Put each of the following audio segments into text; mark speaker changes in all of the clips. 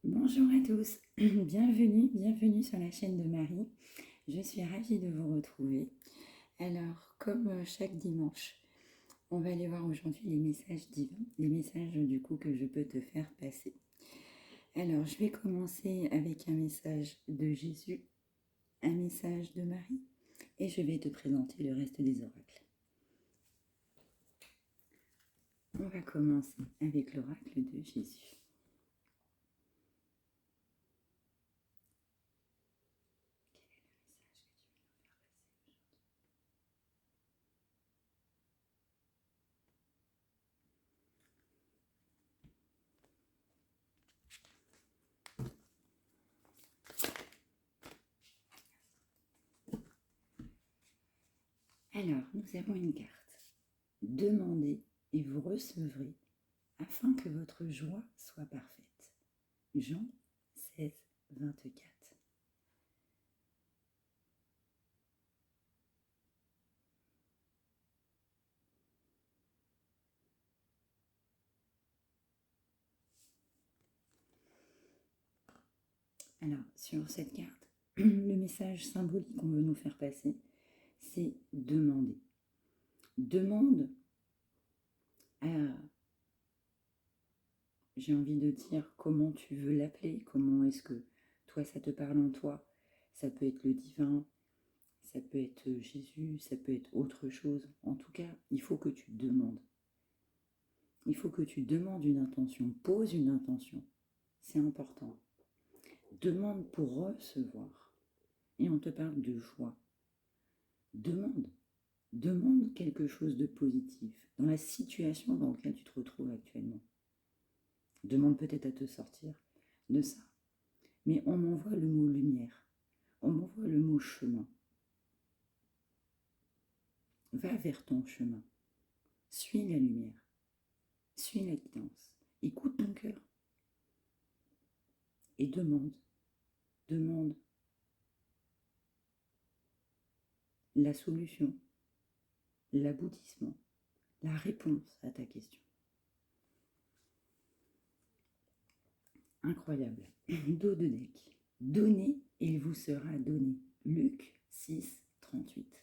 Speaker 1: Bonjour à tous, bienvenue sur la chaîne de Marie. Je suis ravie de vous retrouver. Alors, comme chaque dimanche, on va aller voir aujourd'hui les messages divins, les messages du coup que je peux te faire passer. Alors, je vais commencer avec un message de Jésus, un message de Marie, et je vais te présenter le reste des oracles. On va commencer avec l'oracle de Jésus. Alors, nous avons une carte. Demandez et vous recevrez afin que votre joie soit parfaite. Jean 16, 24. Alors, sur cette carte, le message symbolique qu'on veut nous faire passer, c'est demander. Demande à, j'ai envie de dire, comment tu veux l'appeler, comment est-ce que toi ça te parle en toi. Ça peut être le divin, ça peut être Jésus, ça peut être autre chose. En tout cas, il faut que tu demandes. Il faut que tu demandes une intention, pose une intention. C'est important. Demande pour recevoir. Et on te parle de joie. Demande. Demande quelque chose de positif dans la situation dans laquelle tu te retrouves actuellement. Demande peut-être à te sortir de ça. Mais on m'envoie le mot lumière. On m'envoie le mot chemin. Va vers ton chemin. Suis la lumière. Suis la guidance. Écoute ton cœur. Et demande. Demande la solution, l'aboutissement, la réponse à ta question. Incroyable. Dos de deck. Donnez et il vous sera donné. Luc 6, 38.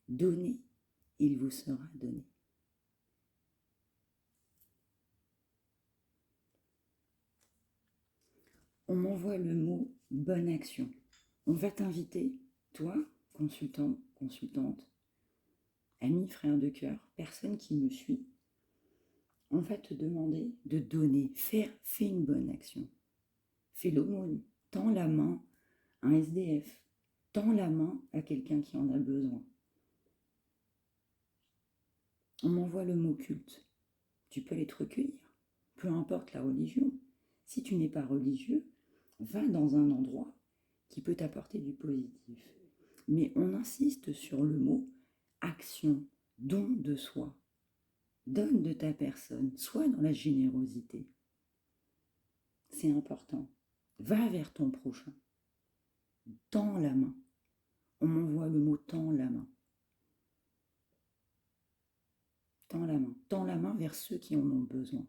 Speaker 1: Donnez, il vous sera donné. On m'envoie le mot bonne action. On va t'inviter, toi, consultant, consultante, ami, frère de cœur, personne qui me suit, on va te demander de donner, fais une bonne action. Fais l'aumône, tends la main à un SDF, tends la main à quelqu'un qui en a besoin. On m'envoie le mot culte. Tu peux aller te recueillir, peu importe la religion. Si tu n'es pas religieux, va dans un endroit qui peut t'apporter du positif. Mais on insiste sur le mot action, don de soi. Donne de ta personne, sois dans la générosité. C'est important. Va vers ton prochain. Tends la main. On m'envoie le mot tends la main. Tends la main. Tends la main vers ceux qui en ont besoin.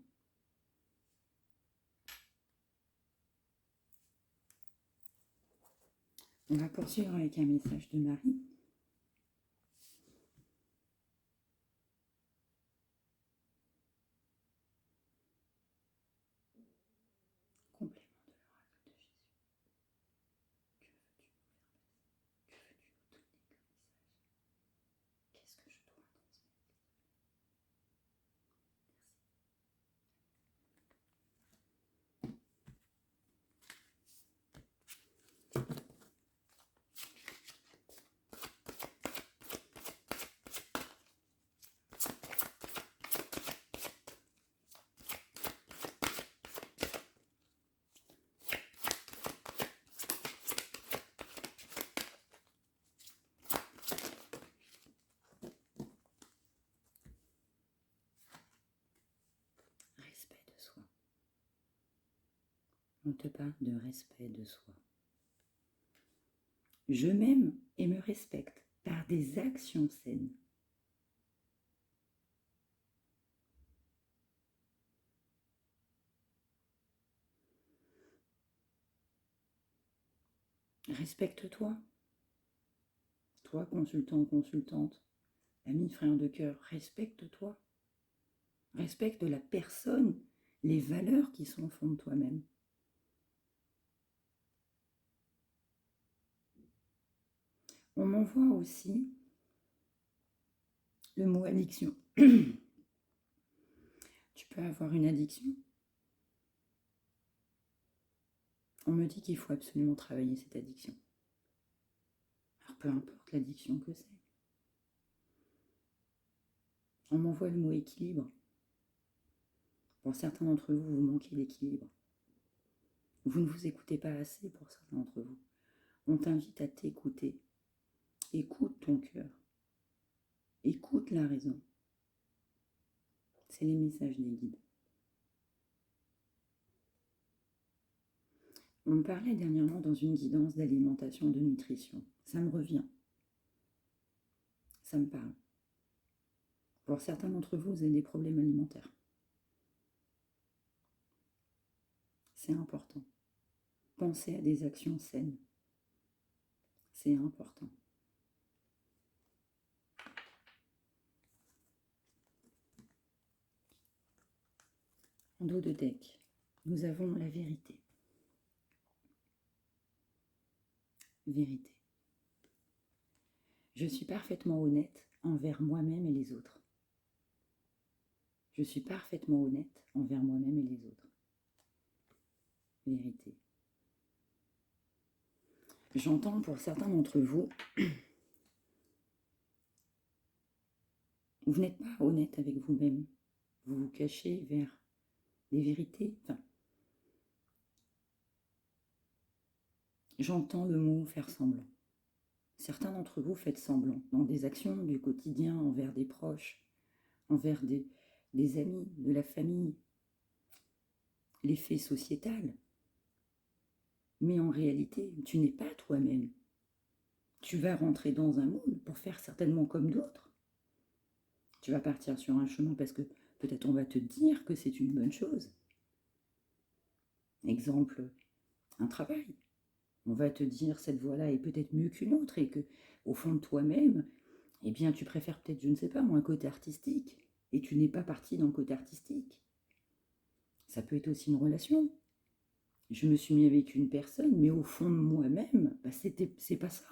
Speaker 1: On va poursuivre avec un message de Marie. Complément de l'oracle de Jésus. Que veux-tu nous faire passer? Que veux-tu nous donner comme message? Qu'est-ce que je dois transmettre? Respect de soi. On te parle de respect de soi. Je m'aime et me respecte par des actions saines. Respecte-toi. Toi, consultant, consultante, ami, frère de cœur, respecte-toi. Respecte la personne, les valeurs qui sont au fond de toi-même. On m'envoie aussi le mot addiction. Tu peux avoir une addiction. On me dit qu'il faut absolument travailler cette addiction. Alors peu importe l'addiction que c'est. On m'envoie le mot équilibre. Pour certains d'entre vous, vous manquez d'équilibre. Vous ne vous écoutez pas assez pour certains d'entre vous. On t'invite à t'écouter. Écoute ton cœur. Écoute la raison. C'est les messages des guides. On me parlait dernièrement dans une guidance d'alimentation, de nutrition. Ça me revient. Ça me parle. Pour certains d'entre vous, vous avez des problèmes alimentaires. C'est important. Pensez à des actions saines. C'est important. En dos de deck, nous avons la vérité. Vérité. Je suis parfaitement honnête envers moi-même et les autres. Je suis parfaitement honnête envers moi-même et les autres. Vérité. J'entends pour certains d'entre vous, vous n'êtes pas honnête avec vous-même. Vous vous cachez vers des vérités. Enfin, j'entends le mot faire semblant. Certains d'entre vous faites semblant dans des actions du quotidien envers des proches, envers des amis, de la famille, l'effet sociétal. Mais en réalité, tu n'es pas toi-même. Tu vas rentrer dans un moule pour faire certainement comme d'autres. Tu vas partir sur un chemin parce que peut-être on va te dire que c'est une bonne chose. Exemple, un travail. On va te dire cette voie-là est peut-être mieux qu'une autre et que au fond de toi-même, eh bien tu préfères peut-être, je ne sais pas moi, un côté artistique et tu n'es pas parti dans le côté artistique. Ça peut être aussi une relation. Je me suis mis avec une personne, mais au fond de moi-même, c'est pas ça.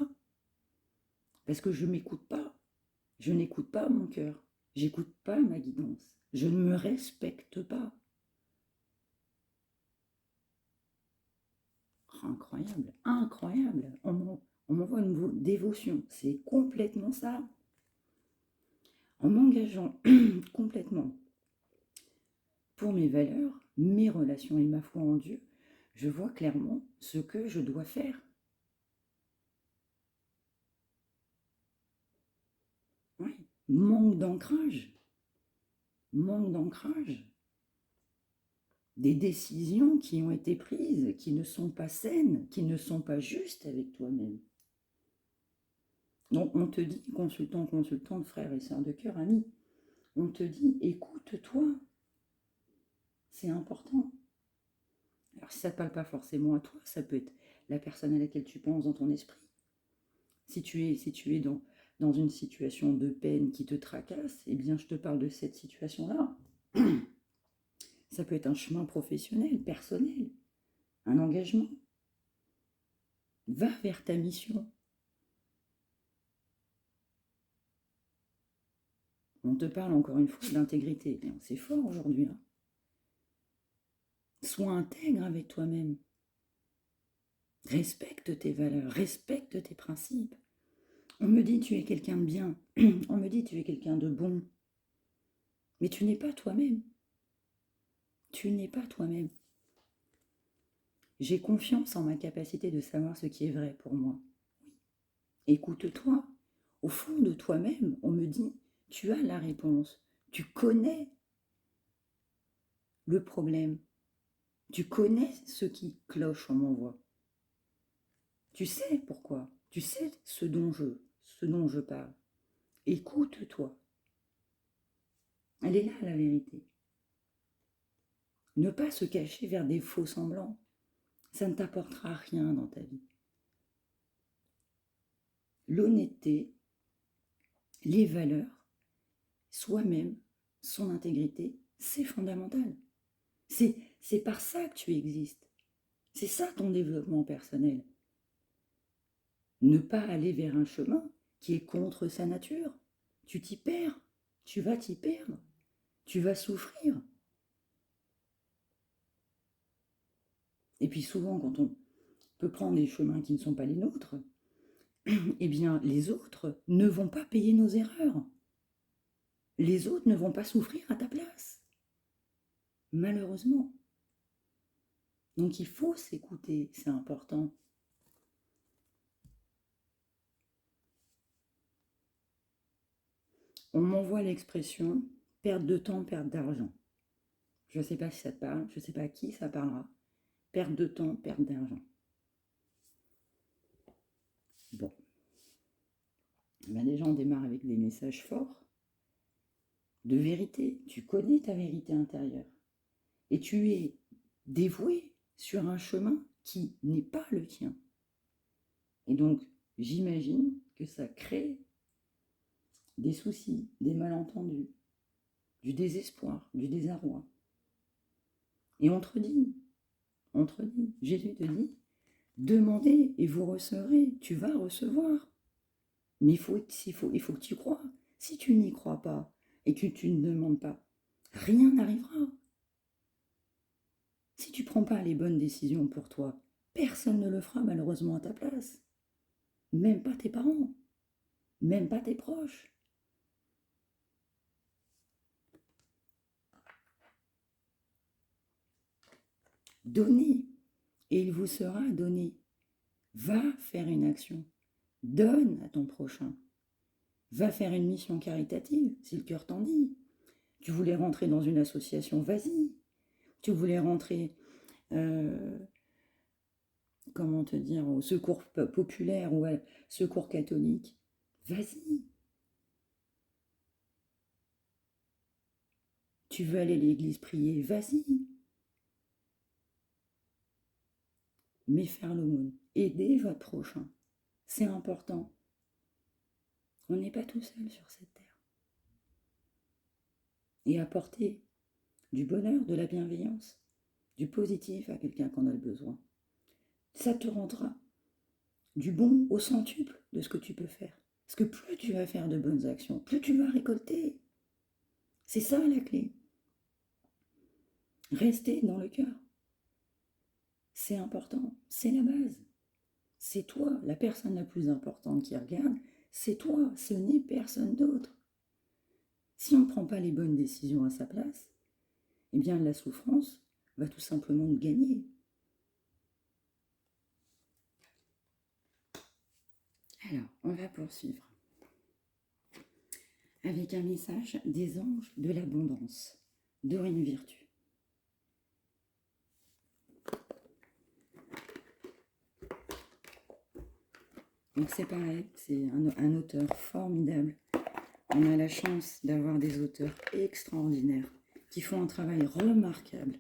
Speaker 1: Parce que je ne m'écoute pas. Je n'écoute pas mon cœur. J'écoute pas ma guidance. Je ne me respecte pas. Oh, incroyable, incroyable. On m'envoie une dévotion. C'est complètement ça. En m'engageant complètement pour mes valeurs, mes relations et ma foi en Dieu, je vois clairement ce que je dois faire. Oui, manque d'ancrage. Manque d'ancrage. Des décisions qui ont été prises, qui ne sont pas saines, qui ne sont pas justes avec toi-même. Donc on te dit, consultant, consultante, frère et sœur de cœur, ami, on te dit, écoute-toi. C'est important. Alors si ça ne parle pas forcément à toi, ça peut être la personne à laquelle tu penses dans ton esprit. Si tu es dans une situation de peine qui te tracasse, eh bien je te parle de cette situation-là. Ça peut être un chemin professionnel, personnel, un engagement. Va vers ta mission. On te parle encore une fois d'intégrité. C'est fort aujourd'hui. Hein. Sois intègre avec toi-même. Respecte tes valeurs, respecte tes principes. On me dit tu es quelqu'un de bien, on me dit tu es quelqu'un de bon. Mais tu n'es pas toi-même. Tu n'es pas toi-même. J'ai confiance en ma capacité de savoir ce qui est vrai pour moi. Écoute-toi. Au fond de toi-même, on me dit, tu as la réponse. Tu connais le problème. Tu connais ce qui cloche en m'envoie. Tu sais pourquoi. Tu sais ce dont je parle. Écoute-toi. Elle est là, la vérité. Ne pas se cacher vers des faux semblants. Ça ne t'apportera rien dans ta vie. l'honnêteté, les valeurs, soi-même, son intégrité, c'est fondamental. C'est par ça que tu existes. C'est ça ton développement personnel. Ne pas aller vers un chemin qui est contre sa nature. Tu t'y perds. Tu vas t'y perdre. Tu vas souffrir. Et puis souvent, quand on peut prendre des chemins qui ne sont pas les nôtres, eh bien, les autres ne vont pas payer nos erreurs. Les autres ne vont pas souffrir à ta place. Malheureusement. Donc il faut s'écouter, c'est important. On m'envoie l'expression perte de temps, perte d'argent. Je ne sais pas si ça te parle, je ne sais pas à qui ça parlera. Perte de temps, perte d'argent. Bon. Ben déjà, on démarre avec des messages forts de vérité. Tu connais ta vérité intérieure. Et tu es dévoué sur un chemin qui n'est pas le tien. Et donc, j'imagine que ça crée des soucis, des malentendus, du désespoir, du désarroi. Et on te dit, Jésus te dit, demandez et vous recevrez, tu vas recevoir. Mais il faut que tu crois. Si tu n'y crois pas et que tu ne demandes pas, rien n'arrivera. Si tu ne prends pas les bonnes décisions pour toi, personne ne le fera malheureusement à ta place. Même pas tes parents, même pas tes proches. Donnez, et il vous sera donné. Va faire une action. Donne à ton prochain. Va faire une mission caritative, si le cœur t'en dit. Tu voulais rentrer dans une association, vas-y. Tu voulais rentrer, comment te dire, au secours populaire ou au secours catholique, vas-y. Tu veux aller à l'église prier, vas-y. Mais faire l'aumône, aider votre prochain, c'est important. On n'est pas tout seul sur cette terre. Et apporter du bonheur, de la bienveillance, du positif à quelqu'un qu'on a le besoin. Ça te rendra du bon au centuple de ce que tu peux faire. Parce que plus tu vas faire de bonnes actions, plus tu vas récolter. C'est ça la clé. Rester dans le cœur. C'est important, c'est la base. C'est toi, la personne la plus importante qui regarde, c'est toi, ce n'est personne d'autre. Si on ne prend pas les bonnes décisions à sa place, eh bien la souffrance va tout simplement nous gagner. Alors, on va poursuivre avec un message des anges de l'abondance, Dorine Virtue. Donc c'est pareil, c'est un auteur formidable. On a la chance d'avoir des auteurs extraordinaires qui font un travail remarquable.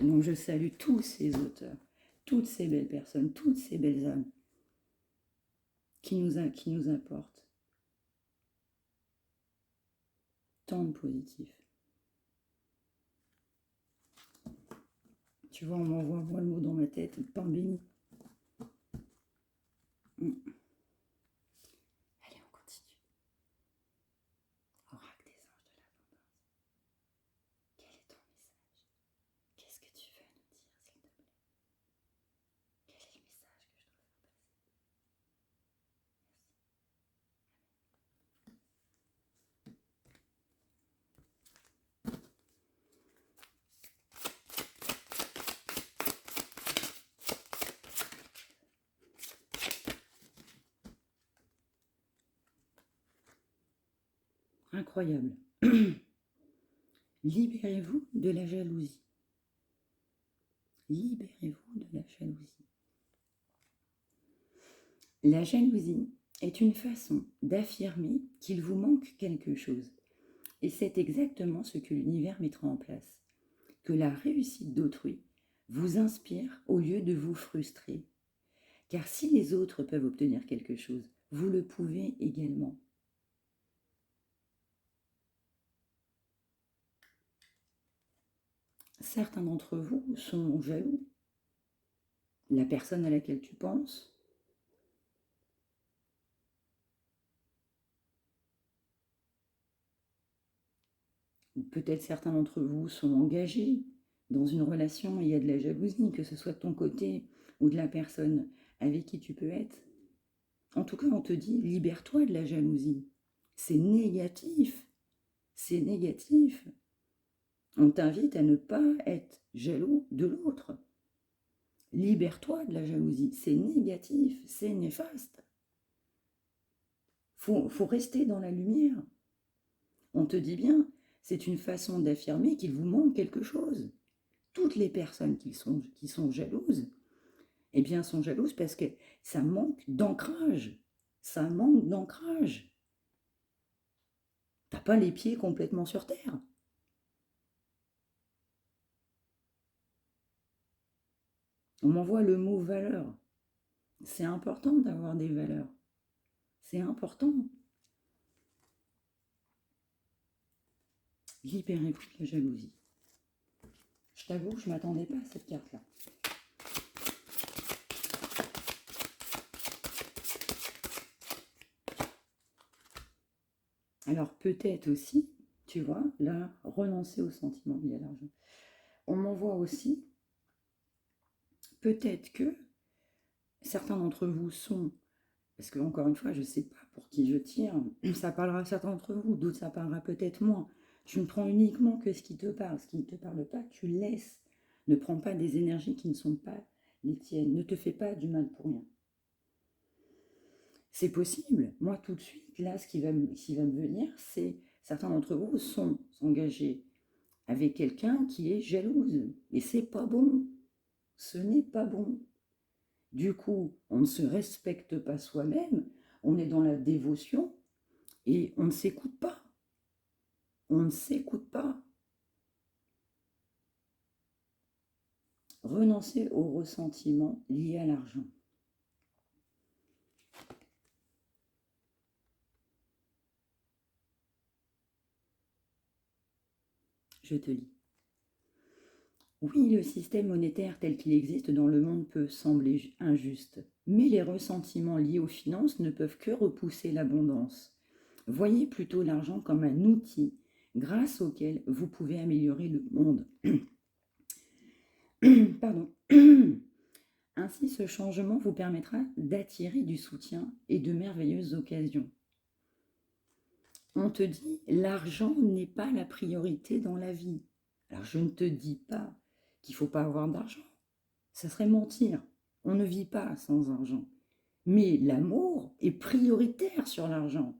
Speaker 1: Donc je salue tous ces auteurs, toutes ces belles personnes, toutes ces belles âmes qui nous apportent tant de positif. Tu vois, on m'envoie moi le mot dans ma tête, pain béni. Allez, on continue. Oracle des anges de l'abondance. Quel est ton message? Qu'est-ce que tu veux nous dire, s'il te plaît? Quel est le message que je dois faire passer? Incroyable. Libérez-vous de la jalousie. Libérez-vous de la jalousie. La jalousie est une façon d'affirmer qu'il vous manque quelque chose. Et c'est exactement ce que l'univers mettra en place. Que la réussite d'autrui vous inspire au lieu de vous frustrer. Car si les autres peuvent obtenir quelque chose, vous le pouvez également. Certains d'entre vous sont jaloux. La personne à laquelle tu penses, ou peut-être certains d'entre vous sont engagés dans une relation et il y a de la jalousie, que ce soit de ton côté ou de la personne avec qui tu peux être. En tout cas, on te dit, libère-toi de la jalousie. C'est négatif. C'est négatif. On t'invite à ne pas être jaloux de l'autre. Libère-toi de la jalousie. C'est négatif, c'est néfaste. Faut rester dans la lumière. On te dit bien, c'est une façon d'affirmer qu'il vous manque quelque chose. Toutes les personnes qui sont jalouses, eh bien, sont jalouses parce que ça manque d'ancrage. Ça manque d'ancrage. T'as pas les pieds complètement sur terre. On m'envoie le mot valeur. C'est important d'avoir des valeurs. C'est important. Libérez-vous de la jalousie. Je t'avoue, je ne m'attendais pas à cette carte-là. Alors peut-être aussi, tu vois, là, renoncer au sentiment lié à l'argent. On m'envoie aussi, peut-être que certains d'entre vous sont, parce que encore une fois, je ne sais pas pour qui je tire, ça parlera à certains d'entre vous, d'autres ça parlera peut-être moins. Tu ne prends uniquement que ce qui te parle, ce qui ne te parle pas, tu laisses. Ne prends pas des énergies qui ne sont pas les tiennes, ne te fais pas du mal pour rien. C'est possible. Moi, tout de suite, là, ce qui va me venir, c'est certains d'entre vous sont engagés avec quelqu'un qui est jalouse. Et c'est pas bon. Ce n'est pas bon. Du coup, on ne se respecte pas soi-même, on est dans la dévotion et on ne s'écoute pas. On ne s'écoute pas. Renoncer au ressentiment lié à l'argent. Je te lis. Oui, le système monétaire tel qu'il existe dans le monde peut sembler injuste, mais les ressentiments liés aux finances ne peuvent que repousser l'abondance. Voyez plutôt l'argent comme un outil grâce auquel vous pouvez améliorer le monde. Pardon. Ainsi, ce changement vous permettra d'attirer du soutien et de merveilleuses occasions. On te dit, l'argent n'est pas la priorité dans la vie. Alors je ne te dis pas qu'il ne faut pas avoir d'argent. Ça serait mentir. On ne vit pas sans argent. Mais l'amour est prioritaire sur l'argent.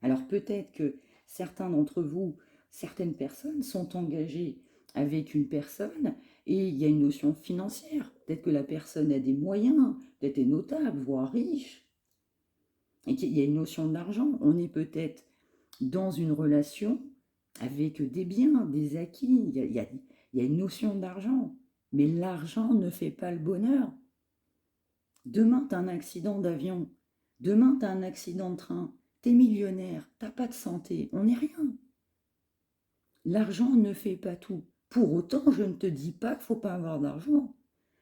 Speaker 1: Alors peut-être que certains d'entre vous, certaines personnes sont engagées avec une personne et il y a une notion financière. Peut-être que la personne a des moyens, peut-être est notable, voire riche. Et qu'il y a une notion d'argent. On est peut-être dans une relation avec des biens, des acquis. Il y a une notion d'argent. Mais l'argent ne fait pas le bonheur. Demain, tu as un accident d'avion. Demain, tu as un accident de train. Tu es millionnaire. Tu n'as pas de santé. On n'est rien. L'argent ne fait pas tout. Pour autant, je ne te dis pas qu'il ne faut pas avoir d'argent.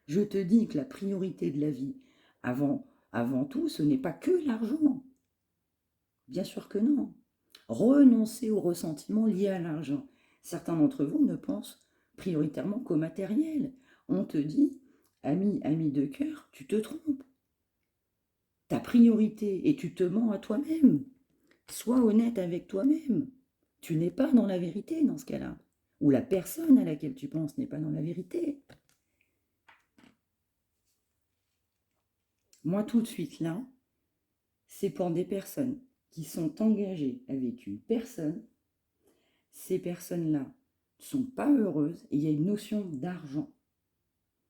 Speaker 1: Je te dis que la priorité de la vie, avant tout, ce n'est pas que l'argent. Bien sûr que non. Renoncer au ressentiment lié à l'argent. Certains d'entre vous ne pensent prioritairement qu'au matériel. On te dit, ami de cœur, tu te trompes. Ta priorité et tu te mens à toi-même. Sois honnête avec toi-même. Tu n'es pas dans la vérité dans ce cas-là. Ou la personne à laquelle tu penses n'est pas dans la vérité. Moi, tout de suite, là, c'est pour des personnes qui sont engagées avec une personne. Ces personnes-là ne sont pas heureuses et il y a une notion d'argent.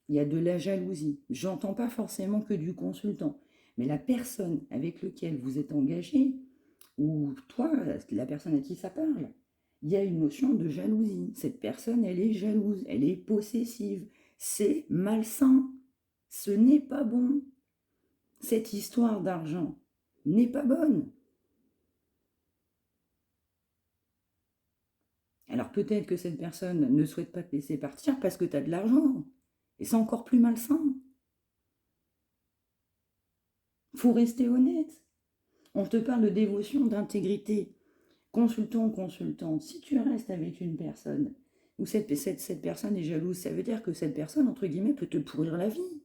Speaker 1: Il y a de la jalousie. J'entends pas forcément que du consultant, mais la personne avec laquelle vous êtes engagé, ou toi, la personne à qui ça parle, il y a une notion de jalousie. Cette personne, elle est jalouse, elle est possessive. C'est malsain. Ce n'est pas bon. Cette histoire d'argent, n'est pas bonne. Alors peut-être que cette personne ne souhaite pas te laisser partir parce que tu as de l'argent. Et c'est encore plus malsain. Il faut rester honnête. On te parle de dévotion, d'intégrité. Consultant, consultante, si tu restes avec une personne où cette personne est jalouse, ça veut dire que cette personne, entre guillemets, peut te pourrir la vie.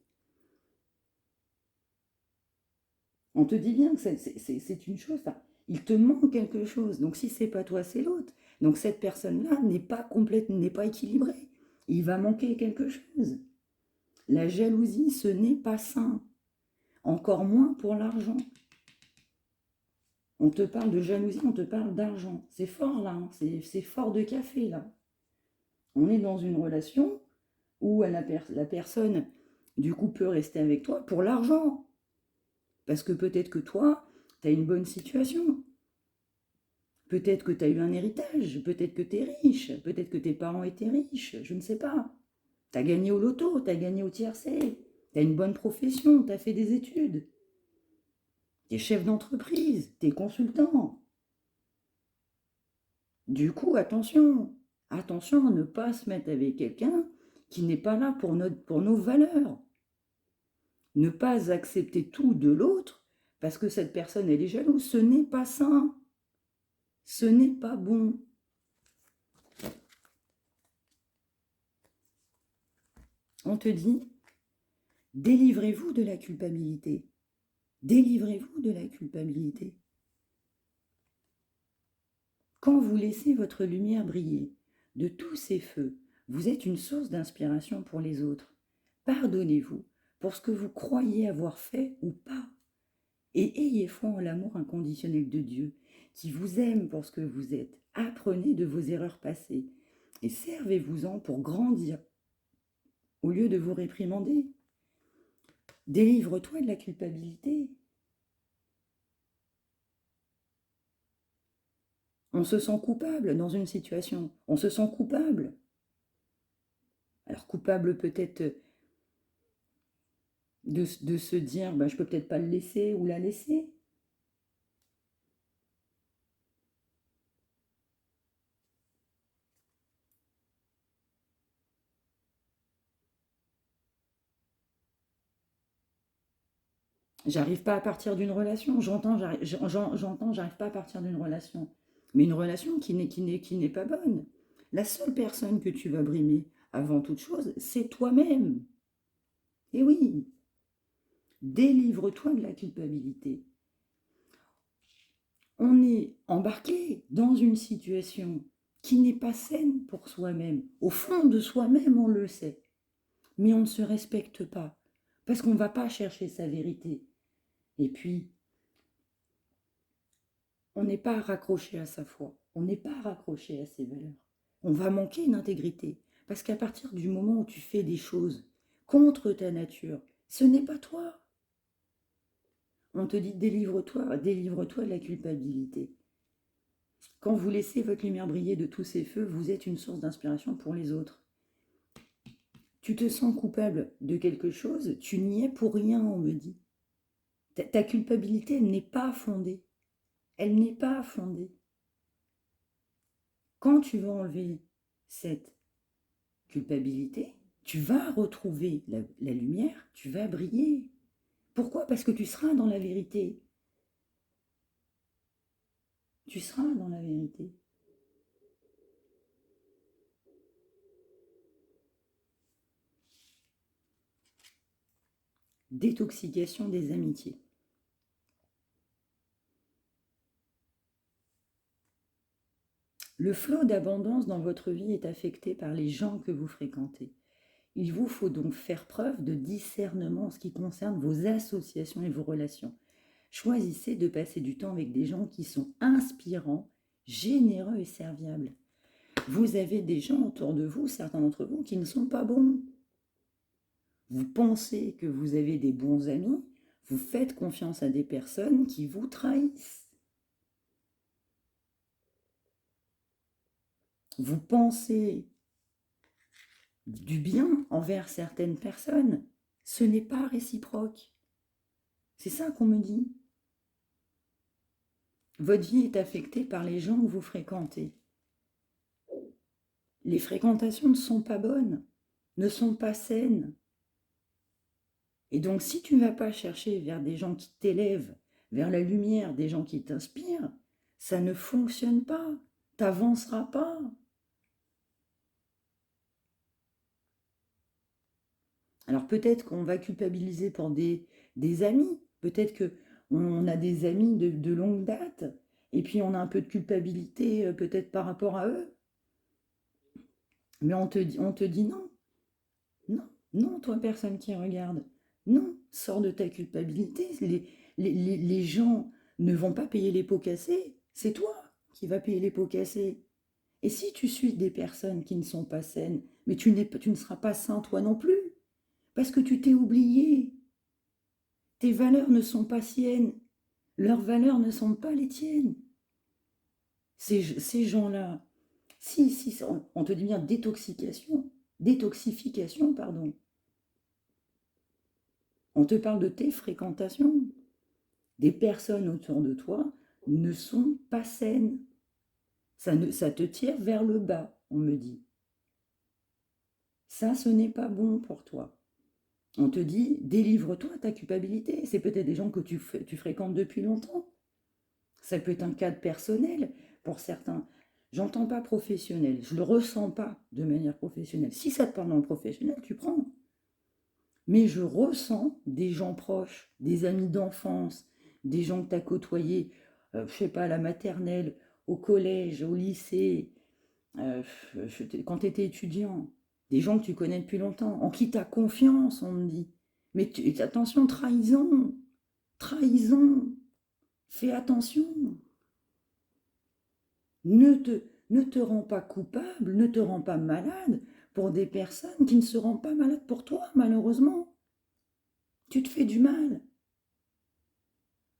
Speaker 1: On te dit bien que c'est une chose, enfin, il te manque quelque chose. Donc si c'est pas toi, c'est l'autre. Donc cette personne-là n'est pas complète, n'est pas équilibrée. Il va manquer quelque chose. La jalousie, ce n'est pas sain. Encore moins pour l'argent. On te parle de jalousie, on te parle d'argent. C'est fort là, hein, c'est fort de café là. On est dans une relation où la personne, du coup, peut rester avec toi pour l'argent. Parce que peut-être que toi, tu as une bonne situation. Peut-être que tu as eu un héritage, peut-être que tu es riche, peut-être que tes parents étaient riches, je ne sais pas. Tu as gagné au loto, tu as gagné au tiercé, tu as une bonne profession, tu as fait des études. Tu es chef d'entreprise, tu es consultant. Du coup, attention, attention à ne pas se mettre avec quelqu'un qui n'est pas là pour nos valeurs. Ne pas accepter tout de l'autre parce que cette personne, elle est jalouse. Ce n'est pas sain. Ce n'est pas bon. On te dit, délivrez-vous de la culpabilité. Délivrez-vous de la culpabilité. Quand vous laissez votre lumière briller de tous ces feux, vous êtes une source d'inspiration pour les autres. Pardonnez-vous pour ce que vous croyez avoir fait ou pas. Et ayez foi en l'amour inconditionnel de Dieu, qui vous aime pour ce que vous êtes. Apprenez de vos erreurs passées et servez-vous-en pour grandir au lieu de vous réprimander. Délivre-toi de la culpabilité. On se sent coupable dans une situation. On se sent coupable. Alors coupable peut-être de se dire je peux peut-être pas le laisser ou la laisser. J'arrive pas à partir d'une relation. J'entends, j'arrive pas à partir d'une relation. Mais une relation qui n'est pas bonne. La seule personne que tu vas brimer, avant toute chose, c'est toi-même. Et oui, délivre-toi de la culpabilité. On est embarqué dans une situation qui n'est pas saine pour soi-même. Au fond de soi-même, on le sait. Mais on ne se respecte pas. Parce qu'on ne va pas chercher sa vérité. Et puis, on n'est pas raccroché à sa foi, on n'est pas raccroché à ses valeurs. On va manquer d'intégrité, parce qu'à partir du moment où tu fais des choses contre ta nature, ce n'est pas toi. On te dit délivre-toi, délivre-toi de la culpabilité. Quand vous laissez votre lumière briller de tous ces feux, vous êtes une source d'inspiration pour les autres. Tu te sens coupable de quelque chose, tu n'y es pour rien, on me dit. Ta culpabilité, elle n'est pas fondée. Elle n'est pas fondée. Quand tu vas enlever cette culpabilité, tu vas retrouver la lumière, tu vas briller. Pourquoi? Parce que tu seras dans la vérité. Tu seras dans la vérité. Détoxication des amitiés. Le flot d'abondance dans votre vie est affecté par les gens que vous fréquentez. Il vous faut donc faire preuve de discernement en ce qui concerne vos associations et vos relations. Choisissez de passer du temps avec des gens qui sont inspirants, généreux et serviables. Vous avez des gens autour de vous, certains d'entre vous, qui ne sont pas bons. Vous pensez que vous avez des bons amis, vous faites confiance à des personnes qui vous trahissent. Vous pensez du bien envers certaines personnes, ce n'est pas réciproque. C'est ça qu'on me dit. Votre vie est affectée par les gens que vous fréquentez. Les fréquentations ne sont pas bonnes, ne sont pas saines. Et donc, si tu ne vas pas chercher vers des gens qui t'élèvent, vers la lumière, des gens qui t'inspirent, ça ne fonctionne pas. Tu n'avanceras pas. Alors peut-être qu'on va culpabiliser pour des amis, peut-être qu'on a des amis de longue date, et puis on a un peu de culpabilité peut-être par rapport à eux, mais on te dit non, non, non, toi personne qui regarde, non, sors de ta culpabilité, les gens ne vont pas payer les pots cassés, c'est toi qui vas payer les pots cassés. Et si tu suis des personnes qui ne sont pas saines, mais tu ne seras pas sain toi non plus, parce que tu t'es oublié. Tes valeurs ne sont pas siennes. Leurs valeurs ne sont pas les tiennes. Ces gens-là, si, on te dit bien détoxification, pardon. On te parle de tes fréquentations. Des personnes autour de toi ne sont pas saines. Ça te tire vers le bas, on me dit. Ça, ce n'est pas bon pour toi. On te dit, délivre-toi ta culpabilité. C'est peut-être des gens que tu fréquentes depuis longtemps. Ça peut être un cadre personnel pour certains. J'entends pas professionnel, je le ressens pas de manière professionnelle. Si ça te parle dans le professionnel, tu prends. Mais je ressens des gens proches, des amis d'enfance, des gens que tu as côtoyés, je sais pas, à la maternelle, au collège, au lycée, quand tu étais étudiant, des gens que tu connais depuis longtemps, en qui tu as confiance, on me dit. Mais attention, trahison, trahison, fais attention. Ne te rends pas coupable, ne te rends pas malade pour des personnes qui ne se rendent pas malades pour toi, malheureusement. Tu te fais du mal.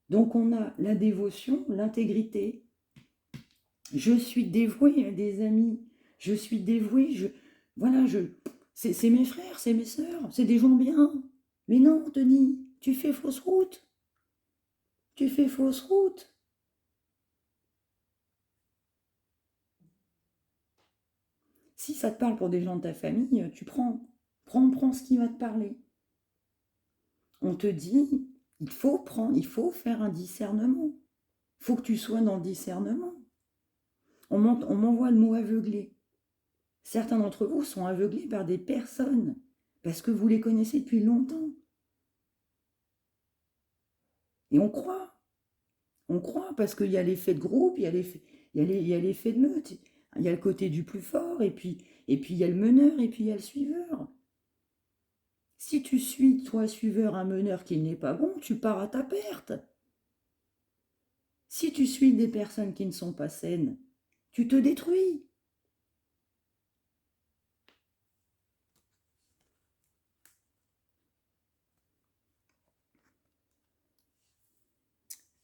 Speaker 1: Donc on a la dévotion, l'intégrité. Je suis dévouée à des amis. Je suis dévouée, voilà, c'est mes frères, c'est mes sœurs, c'est des gens bien. Mais non, Denis, tu fais fausse route. Tu fais fausse route. Si ça te parle pour des gens de ta famille, tu prends. Prends ce qui va te parler. On te dit, il faut faire un discernement. Il faut que tu sois dans le discernement. On m'envoie le mot aveuglé. Certains d'entre vous sont aveuglés par des personnes parce que vous les connaissez depuis longtemps. Et on croit. On croit parce qu'il y a l'effet de groupe, il y a l'effet de meute. Il y a le côté du plus fort, et puis il y a le meneur, et puis il y a le suiveur. Si tu suis, toi, suiveur, un meneur qui n'est pas bon, tu pars à ta perte. Si tu suis des personnes qui ne sont pas saines, tu te détruis.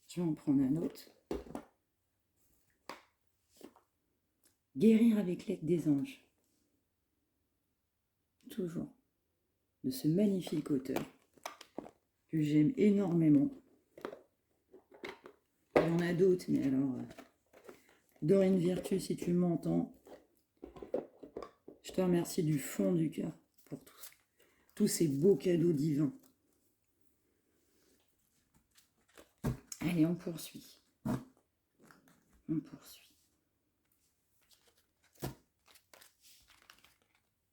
Speaker 1: Je vais en prendre un autre. Guérir avec l'aide des anges. Toujours. De ce magnifique auteur que j'aime énormément. Il y en a d'autres, mais alors, Dorine Virtue, si tu m'entends, je te remercie du fond du cœur pour tous ces beaux cadeaux divins. Allez, on poursuit. On poursuit.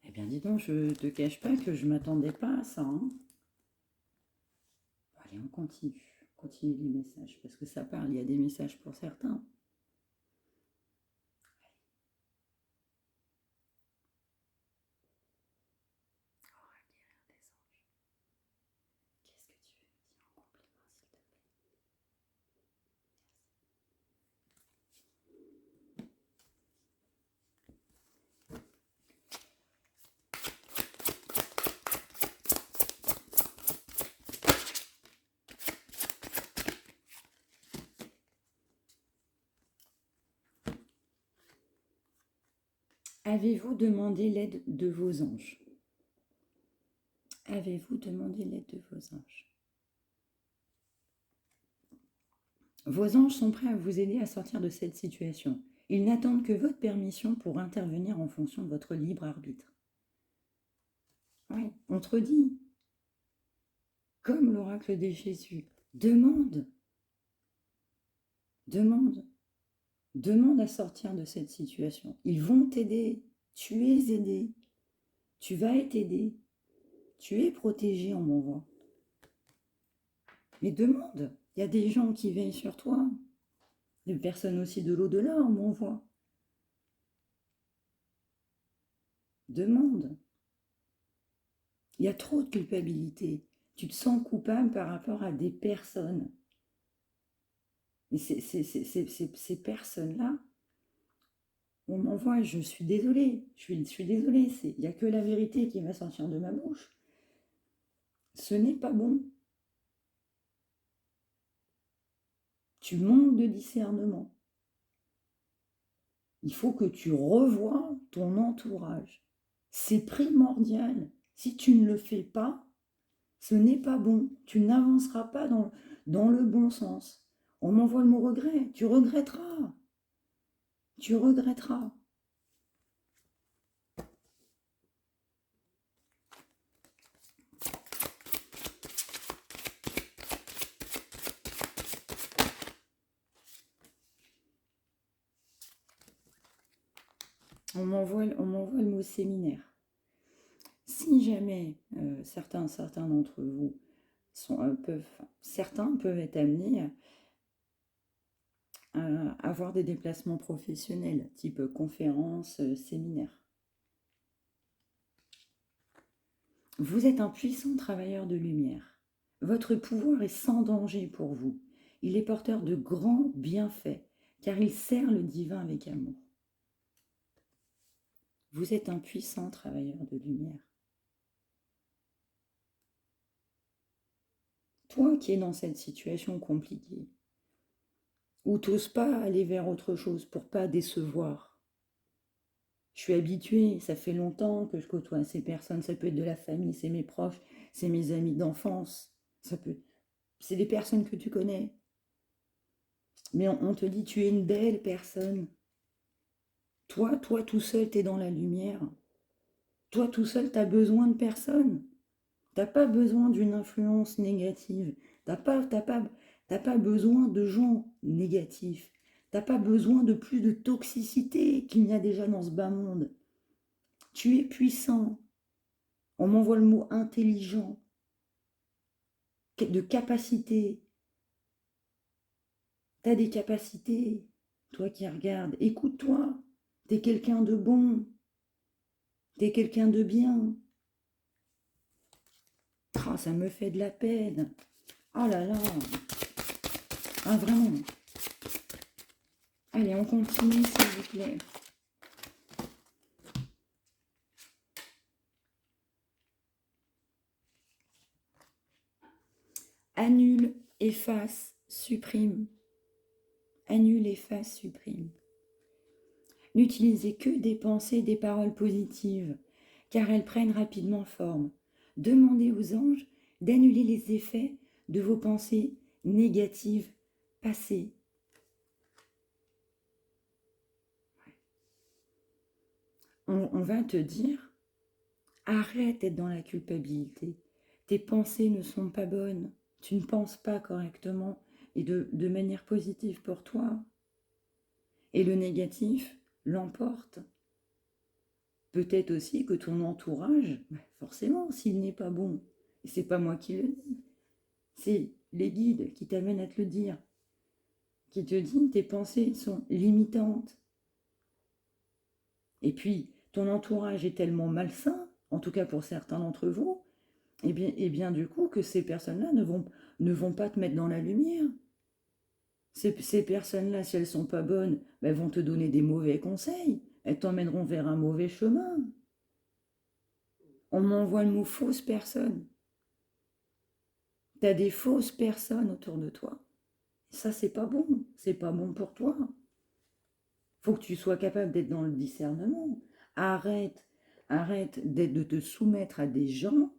Speaker 1: Eh bien, dis donc, je te cache pas que je m'attendais pas à ça. Hein. Allez, on continue. Continue les messages, parce que ça parle, il y a des messages pour certains. Avez-vous demandé l'aide de vos anges? Avez-vous demandé l'aide de vos anges? Vos anges sont prêts à vous aider à sortir de cette situation. Ils n'attendent que votre permission pour intervenir en fonction de votre libre arbitre. Oui, on te redit, comme l'oracle de Jésus, demande, demande, demande à sortir de cette situation. Ils vont t'aider, tu es aidé, tu vas être aidé, tu es protégé, on m'envoie. Mais demande, il y a des gens qui veillent sur toi, des personnes aussi de l'au-delà, on m'envoie. Demande. Il y a trop de culpabilité. Tu te sens coupable par rapport à des personnes. Et ces personnes-là, on m'envoie, je suis désolée, je suis désolée, il n'y a que la vérité qui va sortir de ma bouche. Ce n'est pas bon. Tu manques de discernement. Il faut que tu revoies ton entourage. C'est primordial. Si tu ne le fais pas, ce n'est pas bon. Tu n'avanceras pas dans le bon sens. On m'envoie le mot regret. Tu regretteras. Tu regretteras. On m'envoie le mot séminaire. Si jamais certains d'entre vous certains peuvent être amenés à avoir des déplacements professionnels, type conférences, séminaires. Vous êtes un puissant travailleur de lumière. Votre pouvoir est sans danger pour vous. Il est porteur de grands bienfaits, car il sert le divin avec amour. Vous êtes un puissant travailleur de lumière. Toi qui es dans cette situation compliquée, où tu n'oses pas aller vers autre chose pour pas décevoir. Je suis habituée, ça fait longtemps que je côtoie ces personnes, ça peut être de la famille, c'est mes proches, c'est mes amis d'enfance, c'est des personnes que tu connais. Mais on te dit, tu es une belle personne. Toi tout seul, tu es dans la lumière. Toi tout seul, tu as besoin de personne. Tu n'as pas besoin d'une influence négative. Tu n'as pas besoin de gens négatifs. Tu n'as pas besoin de plus de toxicité qu'il y a déjà dans ce bas monde. Tu es puissant. On m'envoie le mot intelligent, de capacité. Tu as des capacités, toi qui regardes. Écoute-toi. Tu es quelqu'un de bon. Tu es quelqu'un de bien. Oh, ça me fait de la peine. Oh là là. Ah, vraiment. Allez, on continue, s'il vous plaît. Annule, efface, supprime. Annule, efface, supprime. N'utilisez que des pensées et des paroles positives, car elles prennent rapidement forme. Demandez aux anges d'annuler les effets de vos pensées négatives passées. On va te dire, arrête d'être dans la culpabilité. Tes pensées ne sont pas bonnes. Tu ne penses pas correctement et de manière positive pour toi. Et le négatif l'emporte. Peut-être aussi que ton entourage, forcément, s'il n'est pas bon, et c'est pas moi qui le dis, c'est les guides qui t'amènent à te le dire, qui te disent tes pensées sont limitantes. Et puis, ton entourage est tellement malsain, en tout cas pour certains d'entre vous, et bien du coup que ces personnes-là ne vont pas te mettre dans la lumière. Ces personnes-là, si elles ne sont pas bonnes, elles vont te donner des mauvais conseils, elles t'emmèneront vers un mauvais chemin. On m'envoie le mot fausse personne. Tu as des fausses personnes autour de toi. Ça, c'est pas bon. C'est pas bon pour toi. Faut que tu sois capable d'être dans le discernement. Arrête de te soumettre à des gens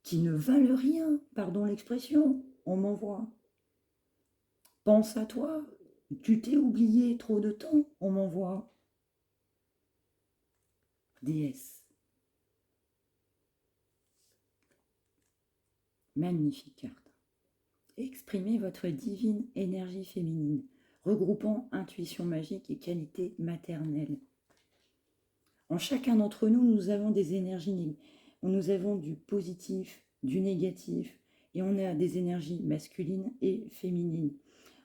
Speaker 1: qui ne valent rien. Pardon l'expression. On m'envoie. Pense à toi. Tu t'es oublié trop de temps. On m'envoie. Déesse. Magnifique carte. Exprimez votre divine énergie féminine, regroupant intuition magique et qualité maternelle. En chacun d'entre nous, nous avons des énergies, nous avons du positif, du négatif, et on a des énergies masculines et féminines.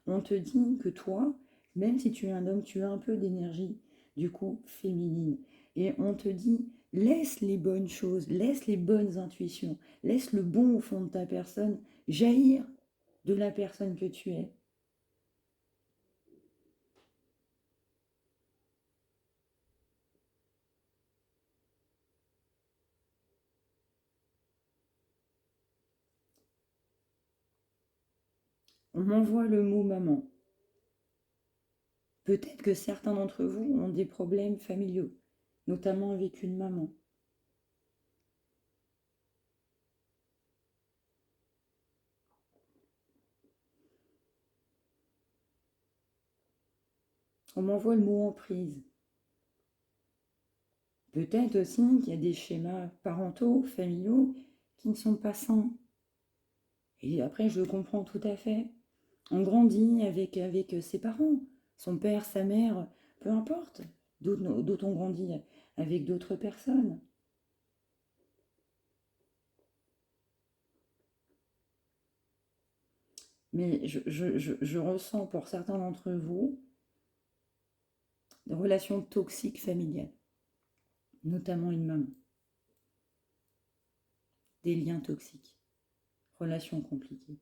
Speaker 1: On te dit que toi, même si tu es un homme, tu as un peu d'énergie, du coup, féminine. Et on te dit, laisse les bonnes choses, laisse les bonnes intuitions, laisse le bon au fond de ta personne jaillir de la personne que tu es. On m'envoie le mot maman. Peut-être que certains d'entre vous ont des problèmes familiaux, notamment avec une maman. On m'envoie le mot emprise. Peut-être aussi qu'il y a des schémas parentaux, familiaux, qui ne sont pas sains. Et après, je le comprends tout à fait. On grandit avec ses parents, son père, sa mère, peu importe. D'autres on grandit avec d'autres personnes. Mais je ressens pour certains d'entre vous des relations toxiques familiales, notamment une maman. Des liens toxiques, relations compliquées.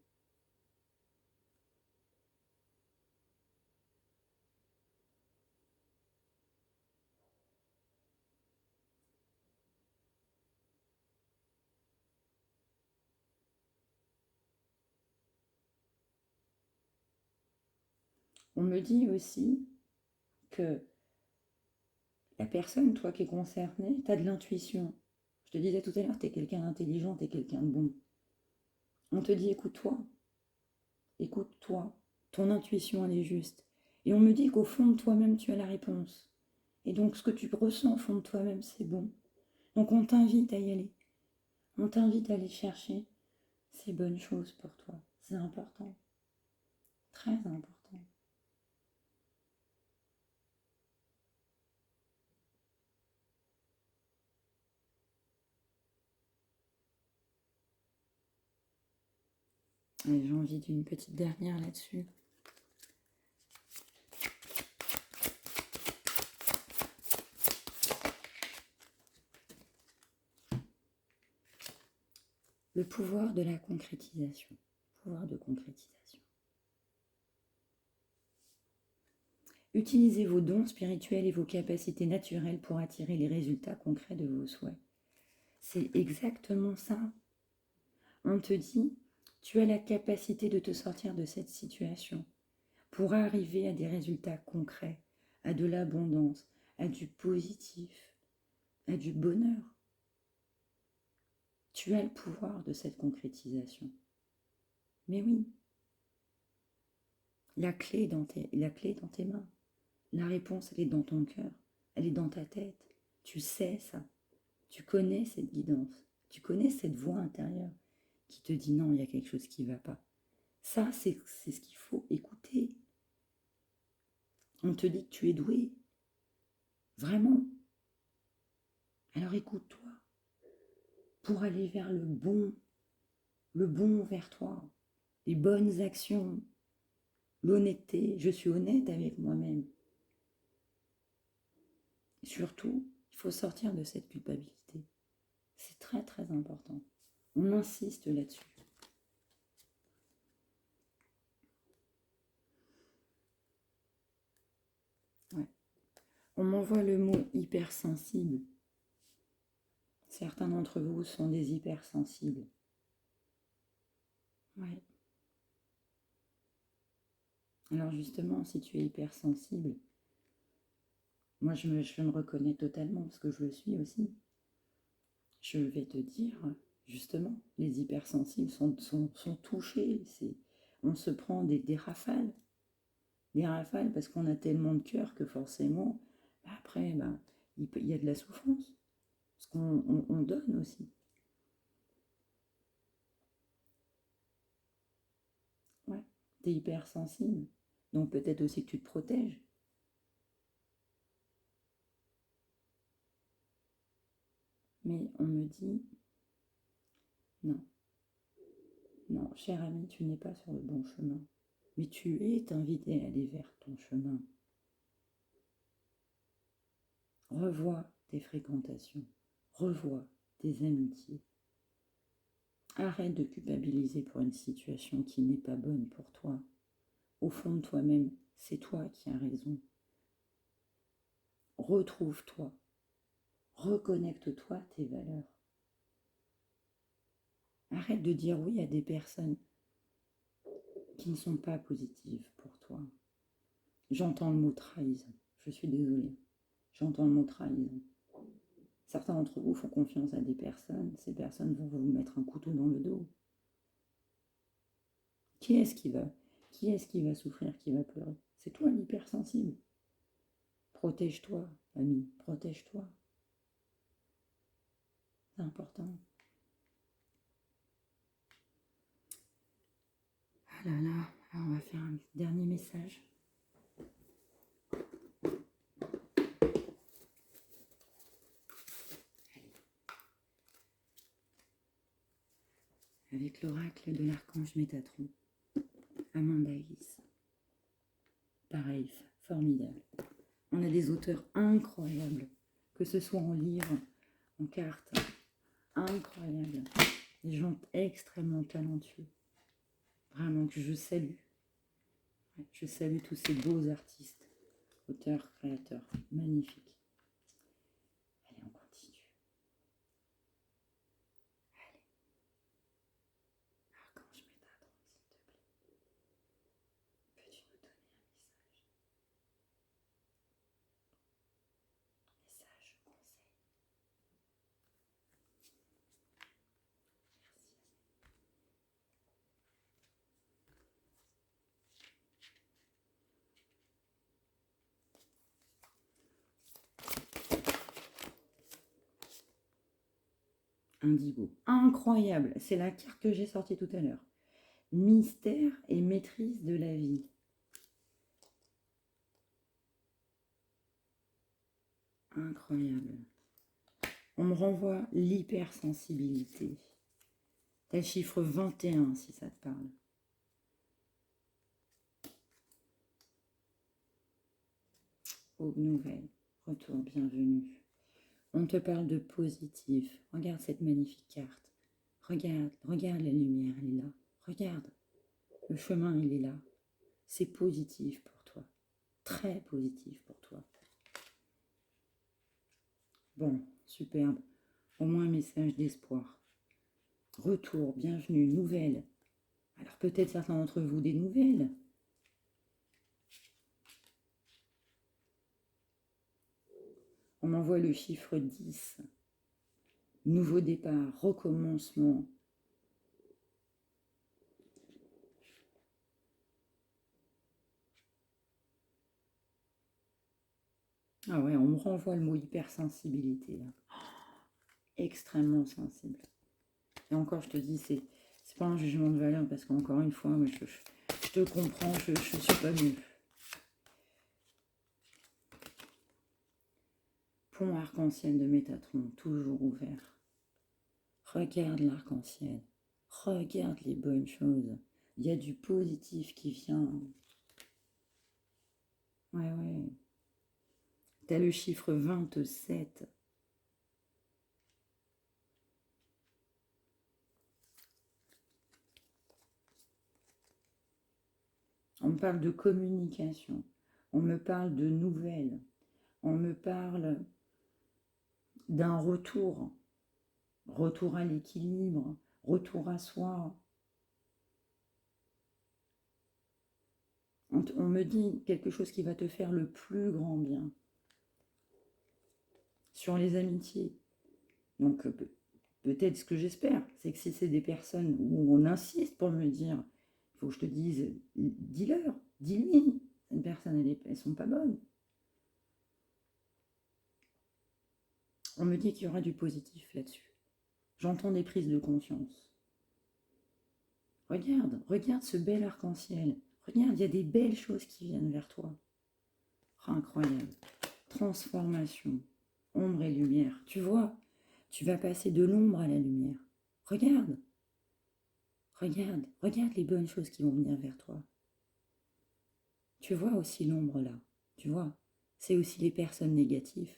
Speaker 1: On me dit aussi que la personne, toi qui es concernée, tu as de l'intuition. Je te disais tout à l'heure, tu es quelqu'un d'intelligent, tu es quelqu'un de bon. On te dit écoute-toi, ton intuition elle est juste. Et on me dit qu'au fond de toi-même, tu as la réponse. Et donc ce que tu ressens au fond de toi-même, c'est bon. Donc on t'invite à y aller. On t'invite à aller chercher ces bonnes choses pour toi. C'est important. Très important. J'ai envie d'une petite dernière là-dessus. Le pouvoir de la concrétisation. Pouvoir de concrétisation. Utilisez vos dons spirituels et vos capacités naturelles pour attirer les résultats concrets de vos souhaits. C'est exactement ça. On te dit, tu as la capacité de te sortir de cette situation pour arriver à des résultats concrets, à de l'abondance, à du positif, à du bonheur. Tu as le pouvoir de cette concrétisation. Mais oui, la clé est dans tes mains. La réponse, elle est dans ton cœur, elle est dans ta tête. Tu sais ça. Tu connais cette guidance. Tu connais cette voix intérieure qui te dit non, il y a quelque chose qui ne va pas. Ça, c'est ce qu'il faut écouter. On te dit que tu es doué. Vraiment. Alors écoute-toi pour aller vers le bon vers toi, les bonnes actions, l'honnêteté. Je suis honnête avec moi-même. Surtout, il faut sortir de cette culpabilité. C'est très très important. On insiste là-dessus. Ouais. On m'envoie le mot hypersensible. Certains d'entre vous sont des hypersensibles. Ouais. Alors justement, si tu es hypersensible, moi je me reconnais totalement parce que je le suis aussi. Je vais te dire, justement, les hypersensibles sont touchés. On se prend des rafales. des rafales parce qu'on a tellement de cœur que forcément, après, il y a de la souffrance. Parce qu'on donne aussi. Ouais, t'es hypersensible. Donc peut-être aussi que tu te protèges. Mais on me dit, non, non, cher ami, tu n'es pas sur le bon chemin. Mais tu es invité à aller vers ton chemin. Revois tes fréquentations. Revois tes amitiés. Arrête de culpabiliser pour une situation qui n'est pas bonne pour toi. Au fond de toi-même, c'est toi qui as raison. Retrouve-toi. Reconnecte-toi à tes valeurs. Arrête de dire oui à des personnes qui ne sont pas positives pour toi. J'entends le mot trahison. Je suis désolée. J'entends le mot trahison. Certains d'entre vous font confiance à des personnes. Ces personnes vont vous mettre un couteau dans le dos. Qui est-ce qui va souffrir, qui va pleurer? C'est toi l'hypersensible. Protège-toi, ami, protège-toi. C'est important. Ah là là, alors on va faire un dernier message. Avec l'oracle de l'archange Métatron, Amandaïs. Pareil, formidable. On a des auteurs incroyables, que ce soit en livre, en cartes, incroyables. Des gens extrêmement talentueux. Vraiment que je salue. Je salue tous ces beaux artistes, auteurs, créateurs, magnifiques. Allez, on continue. Allez. Archange Métatron, s'il te plaît. Peux-tu nous donner un message? Message, conseil. Indigo. Incroyable. C'est la carte que j'ai sortie tout à l'heure. Mystère et maîtrise de la vie. Incroyable. On me renvoie l'hypersensibilité. T'as le chiffre 21 si ça te parle. Aube nouvelle. Retour, bienvenue. On te parle de positif. Regarde cette magnifique carte. Regarde la lumière, elle est là. Regarde. Le chemin, il est là. C'est positif pour toi. Très positif pour toi. Bon, superbe. Au moins un message d'espoir. Retour, bienvenue, nouvelle. Alors peut-être certains d'entre vous des nouvelles. On m'envoie le chiffre 10. Nouveau départ, recommencement. Ah ouais, on me renvoie le mot hypersensibilité. Là. Extrêmement sensible. Et encore, je te dis, c'est pas un jugement de valeur parce qu'encore une fois, moi, je te comprends, je suis pas mieux. Pont arc-en-ciel de Métatron, toujours ouvert. Regarde l'arc-en-ciel. Regarde les bonnes choses. Il y a du positif qui vient. Ouais. T'as le chiffre 27. On me parle de communication. On me parle de nouvelles. On me parle d'un retour. Retour à l'équilibre. Retour à soi. On me dit quelque chose qui va te faire le plus grand bien. Sur les amitiés. Donc, peut-être ce que j'espère, c'est que si c'est des personnes où on insiste pour me dire, il faut que je te dise, dis-leur, dis-lui, Cette personne, elles sont pas bonnes. On me dit qu'il y aura du positif là-dessus. J'entends des prises de conscience. Regarde ce bel arc-en-ciel. Regarde, il y a des belles choses qui viennent vers toi. Oh, incroyable. Transformation, ombre et lumière. Tu vois, tu vas passer de l'ombre à la lumière. Regarde les bonnes choses qui vont venir vers toi. Tu vois aussi l'ombre là. Tu vois, c'est aussi les personnes négatives.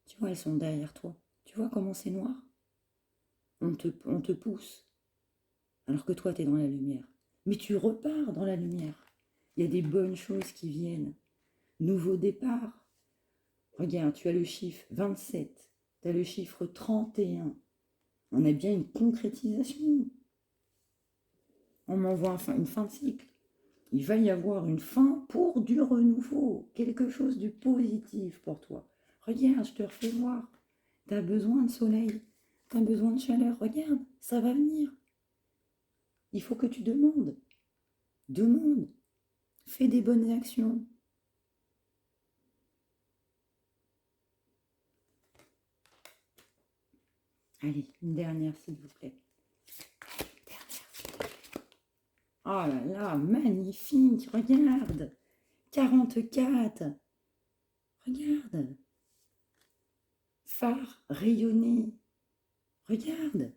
Speaker 1: Tu vois, elles sont derrière toi. Tu vois comment c'est noir? On te pousse, alors que toi, tu es dans la lumière. Mais tu repars dans la lumière. Il y a des bonnes choses qui viennent. Nouveau départ. Regarde, tu as le chiffre 27. Tu as le chiffre 31. On a bien une concrétisation. On m'envoie une fin de cycle. Il va y avoir une fin pour du renouveau. Quelque chose de positif pour toi. Regarde, je te refais voir. Tu as besoin de soleil. Tu as besoin de chaleur. Regarde, ça va venir. Il faut que tu demandes. Demande. Fais des bonnes actions. Allez, une dernière s'il vous plaît. Oh là là, magnifique, regarde. 44. Regarde. Phare rayonné. Regarde.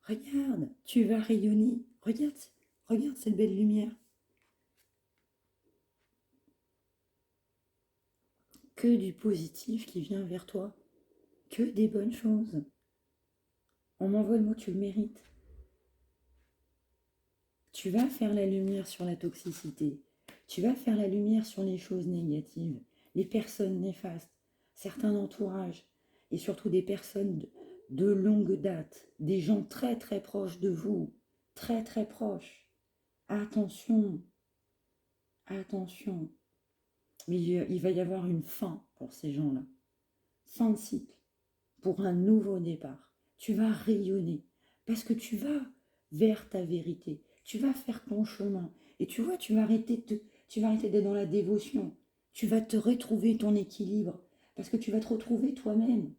Speaker 1: Regarde, tu vas rayonner. Regarde cette belle lumière. Que du positif qui vient vers toi. Que des bonnes choses. On m'envoie le mot, tu le mérites. Tu vas faire la lumière sur la toxicité. Tu vas faire la lumière sur les choses négatives, les personnes néfastes, certains entourages, et surtout des personnes de longue date, des gens très très proches de vous, très très proches. Attention, attention. Mais il va y avoir une fin pour ces gens-là. Fin de cycle, pour un nouveau départ. Tu vas rayonner, parce que tu vas vers ta vérité. Tu vas faire ton chemin. Et tu vois, tu vas arrêter d'être dans la dévotion. Tu vas te retrouver ton équilibre. Parce que tu vas te retrouver toi-même.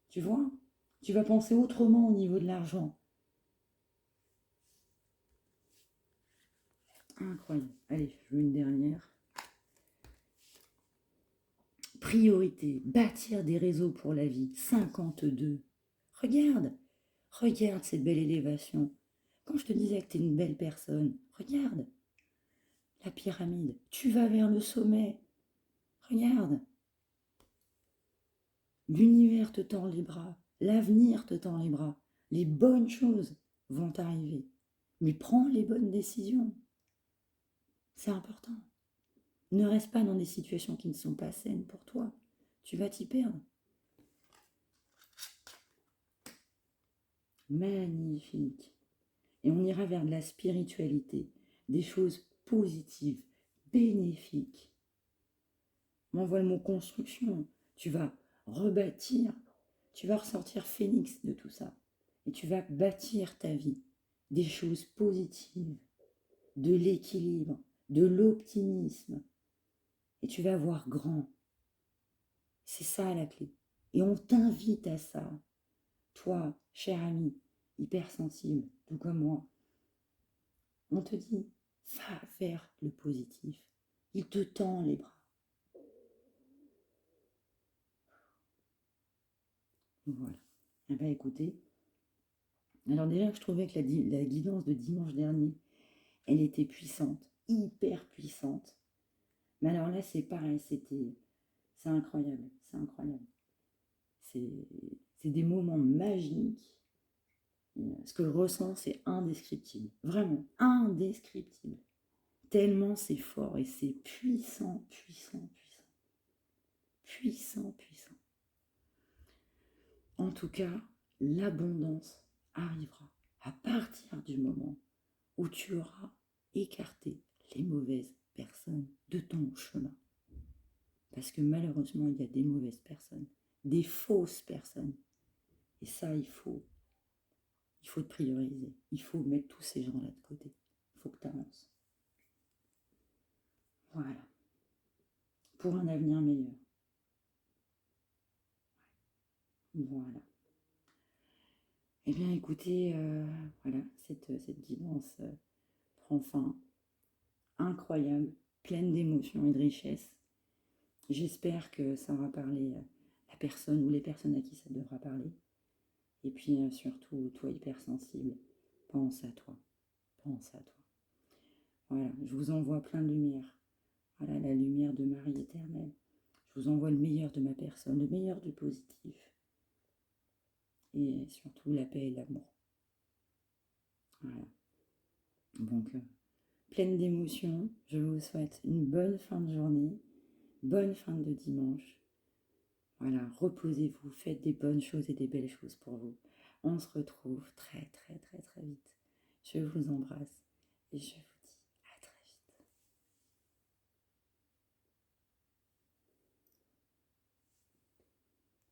Speaker 1: Tu vois? Tu vas penser autrement au niveau de l'argent. Incroyable. Allez, je veux une dernière. Priorité, bâtir des réseaux pour la vie. 52. Regarde cette belle élévation. Quand je te disais que tu es une belle personne, regarde la pyramide. Tu vas vers le sommet. Regarde. L'univers te tend les bras. L'avenir te tend les bras. Les bonnes choses vont arriver. Mais prends les bonnes décisions. C'est important. Ne reste pas dans des situations qui ne sont pas saines pour toi. Tu vas t'y perdre. Magnifique. Et on ira vers de la spiritualité, des choses positives, bénéfiques. M'envoie le mot construction. Tu vas rebâtir, tu vas ressortir phénix de tout ça. Et tu vas bâtir ta vie, des choses positives, de l'équilibre, de l'optimisme. Et tu vas voir grand. C'est ça la clé. Et on t'invite à ça. Toi, cher ami, hypersensible, tout comme moi. On te dit, va vers le positif. Il te tend les bras. Voilà. Eh bien, écoutez. Alors déjà, je trouvais que la guidance de dimanche dernier, elle était puissante, hyper puissante. Mais alors là, c'est pareil, c'est incroyable, c'est incroyable. C'est des moments magiques. Ce que je ressens, c'est indescriptible. Vraiment, indescriptible. Tellement c'est fort et c'est puissant, puissant, puissant. Puissant, puissant. En tout cas, l'abondance arrivera à partir du moment où tu auras écarté les mauvaises personnes de ton chemin. Parce que malheureusement, il y a des mauvaises personnes, des fausses personnes. Et ça, il faut te prioriser. Il faut mettre tous ces gens-là de côté. Il faut que tu avances. Voilà. Pour un avenir meilleur. Voilà. Eh bien, écoutez, voilà, cette guidance prend fin. Incroyable, pleine d'émotions et de richesse. J'espère que ça aura parlé à la personne ou les personnes à qui ça devra parler. Et puis surtout, toi hypersensible, pense à toi. Pense à toi. Voilà, je vous envoie plein de lumière. Voilà, la lumière de Marie éternelle. Je vous envoie le meilleur de ma personne, le meilleur du positif. Et surtout la paix et l'amour. Voilà. Donc, pleine d'émotions, je vous souhaite une bonne fin de journée, bonne fin de dimanche. Voilà, reposez-vous, faites des bonnes choses et des belles choses pour vous. On se retrouve très très très très vite. Je vous embrasse et je vous